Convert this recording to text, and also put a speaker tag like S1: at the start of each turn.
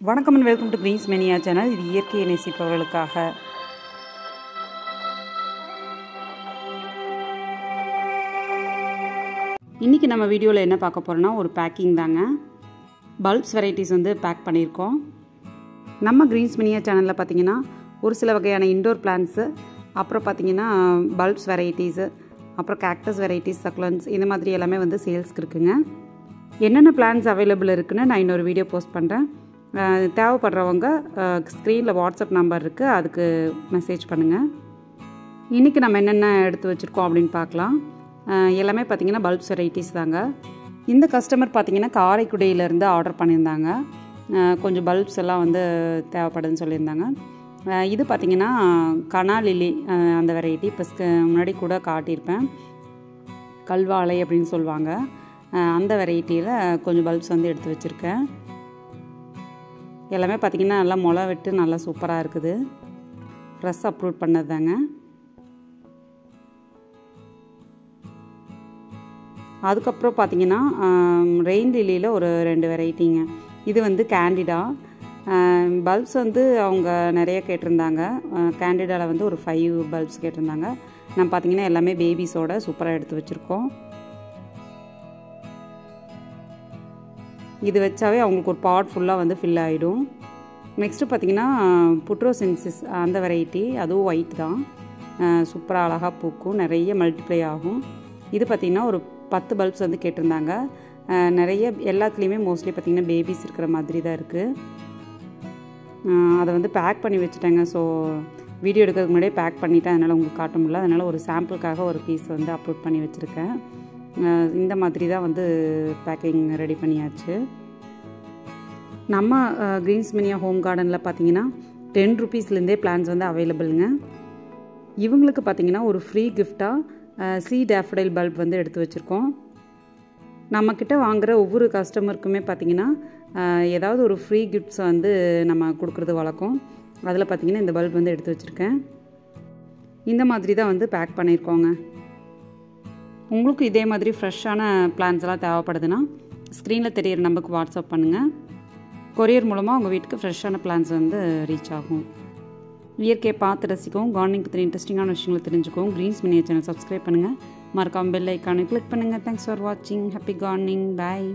S1: வணக்கம் and welcome to greens mania channel. இது இயற்கையை நேசிப்பவர்களுக்காக. இன்றைக்கி நம்ம வீடியோவில் என்ன பார்க்க போகிறோன்னா ஒரு பேக்கிங் தாங்க. பல்ப்ஸ் வெரைட்டிஸ் வந்து பேக் பண்ணியிருக்கோம். நம்ம கிரீன்ஸ் மெனியா சேனலில் பார்த்திங்கன்னா ஒரு சில வகையான இன்டோர் பிளான்ட்ஸு, அப்புறம் பார்த்திங்கன்னா பல்ப்ஸ் வெரைட்டிஸு, அப்புறம் கேக்டஸ் வெரைட்டிஸ், சக்லன்ஸ், இந்த மாதிரி எல்லாமே வந்து சேல்ஸ்க்கு இருக்குங்க. என்னென்ன பிளான்ஸ் அவைலபிள் இருக்குதுன்னு நான் இன்னொரு வீடியோ போஸ்ட் பண்ணுறேன். தேவைப்படுறவங்க ஸ்க்ரீனில் வாட்ஸ்அப் நம்பர் இருக்குது, அதுக்கு மெசேஜ் பண்ணுங்கள். இன்றைக்கி நம்ம என்னென்ன எடுத்து வச்சுருக்கோம் அப்படின்னு பார்க்கலாம். எல்லாமே பார்த்திங்கன்னா பல்ப்ஸ் வெரைட்டிஸ் தாங்க. இந்த கஸ்டமர் பார்த்திங்கன்னா காரைக்குடியிலேருந்து ஆர்டர் பண்ணியிருந்தாங்க. கொஞ்சம் பல்ப்ஸ் எல்லாம் வந்து தேவைப்படுதுன்னு சொல்லியிருந்தாங்க. இது பார்த்திங்கன்னா கனா லில்லி அந்த வெரைட்டி. இப்போ முன்னாடி கூட காட்டியிருப்பேன், கல்வாழை அப்படின்னு சொல்லுவாங்க. அந்த வெரைட்டியில் கொஞ்சம் பல்ப்ஸ் வந்து எடுத்து வச்சுருக்கேன். எல்லாமே பார்த்திங்கன்னா நல்லா முளை விட்டு நல்லா சூப்பராக இருக்குது. ஃப்ரெஷ் அப்ரூவ் பண்ணது தாங்க. அதுக்கப்புறம் பார்த்திங்கன்னா ரெயின் லில்லியில் ஒரு 2 வெரைட்டிங்க. இது வந்து கேண்டிடா பல்ப்ஸ் வந்து அவங்க நிறைய கேட்டிருந்தாங்க. கேண்டிடாவில் வந்து ஒரு 5 பல்ப்ஸ் கேட்டிருந்தாங்க. நம்ம பார்த்திங்கன்னா எல்லாமே பேபிஸோட சூப்பராக எடுத்து வச்சுருக்கோம். இது வச்சாவே அவங்களுக்கு ஒரு பாட் ஃபுல்லாக வந்து ஃபில் ஆகிடும். நெக்ஸ்ட்டு பார்த்திங்கன்னா புட்ரோசின்சிஸ் அந்த வெரைட்டி, அதுவும் ஒயிட் தான். சூப்பராக அழகாக பூக்கும், நிறைய மல்டிப்ளை ஆகும். இது பார்த்திங்கன்னா ஒரு 10 பல்ப்ஸ் வந்து கேட்டிருந்தாங்க. நிறைய எல்லாத்துலேயுமே மோஸ்ட்லி பார்த்திங்கன்னா பேபிஸ் இருக்கிற மாதிரி தான் இருக்குது. அதை வந்து பேக் பண்ணி வச்சுட்டேங்க. ஸோ வீடியோ எடுக்கிறதுக்கு முன்னாடியே பேக் பண்ணிவிட்டேன், அதனால் உங்களுக்கு காட்ட முடியல. அதனால் ஒரு சாம்பிளுக்காக ஒரு பீஸ் வந்து அப்லோட் பண்ணி வச்சுருக்கேன். இந்த மாதிரி தான் வந்து பேக்கிங் ரெடி பண்ணியாச்சு. நம்ம கிரீன்ஸ் மெனியா ஹோம் கார்டனில் பார்த்திங்கன்னா 10 ருபீஸ்லேருந்தே பிளான்ஸ் வந்து அவைலபிளுங்க. இவங்களுக்கு பார்த்திங்கன்னா ஒரு ஃப்ரீ கிஃப்டாக சீ டேஃபடைல் பல்ப் வந்து எடுத்து வச்சுருக்கோம். நம்மக்கிட்ட வாங்குகிற ஒவ்வொரு கஸ்டமருக்குமே பார்த்திங்கன்னா ஏதாவது ஒரு ஃப்ரீ கிஃப்ட்ஸ் வந்து நம்ம கொடுக்குறது வழக்கம். அதில் பார்த்திங்கன்னா இந்த பல்ப் வந்து எடுத்து வச்சுருக்கேன். இந்த மாதிரி தான் வந்து பேக் பண்ணியிருக்கோங்க. உங்களுக்கு இதே மாதிரி ஃப்ரெஷ்ஷான பிளான்ஸ் எல்லாம் தேவைப்படுதுன்னா ஸ்க்ரீனில் தெரியிற நம்பருக்கு வாட்ஸ்அப் பண்ணுங்கள். கொரியர் மூலமாக உங்கள் வீட்டுக்கு ஃப்ரெஷ்ஷான பிளான்ஸ் வந்து ரீச் ஆகும். இயற்கையை பார்த்து ரசிக்கவும், கார்டனிங் பற்றி இன்ட்ரெஸ்டிங்கான விஷயங்களை தெரிஞ்சுக்கவும் கிரீன்ஸ் மெனியா சேனல் சப்ஸ்கிரைப் பண்ணுங்கள். மறக்காம பெல் ஐக்கானை கிளிக் பண்ணுங்கள். தேங்க்ஸ் ஃபார் வாட்சிங். Happy gardening. பாய்.